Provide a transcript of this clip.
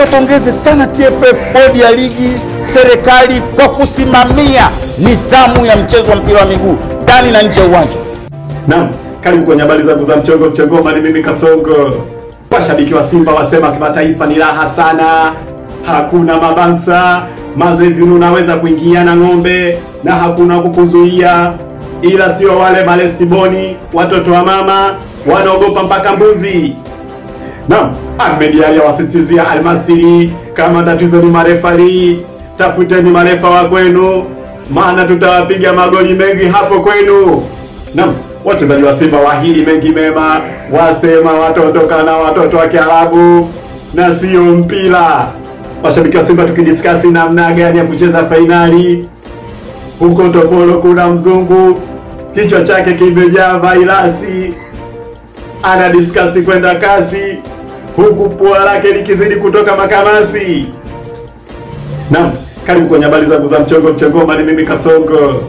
niwapongeze sana TFF, bodi ya ligi, serikali kwa kusimamia nidhamu ya mchezo wa mpira wa miguu ndani na nje ya uwanja. Naam, karibu kwenye habari zangu za mchongoma, ni mimi Kasongo. Washabiki wa Simba wasema kimataifa ni raha sana. Hakuna mabansa, mazoezi unaweza kuingia na ng'ombe na hakuna kukuzuia. Ila sio wale malestiboni, watoto wa mama wanaogopa mpaka mbuzi. Naam, Ahmed Ally wasisizia Al-Masry, kama tatizo ni marefari, tafuteni marefa wa kwenu, maana tutawapiga magoli mengi hapo kwenu. Naam, wachezaji wa Simba wahili mengi mema, wasema watotoka na watoto wa Kiarabu na sio mpira. Washabiki wa Simba tukidiscuss namna gani ya kucheza fainali. Huko Topolo kuna mzungu, kichwa chake kimejaa vairasi, ana discuss kwenda kasi, huku pua lake likizidi kutoka makamasi. Naam, karibu kwenye habari zangu za mchongoma, ni mimi Kasongo.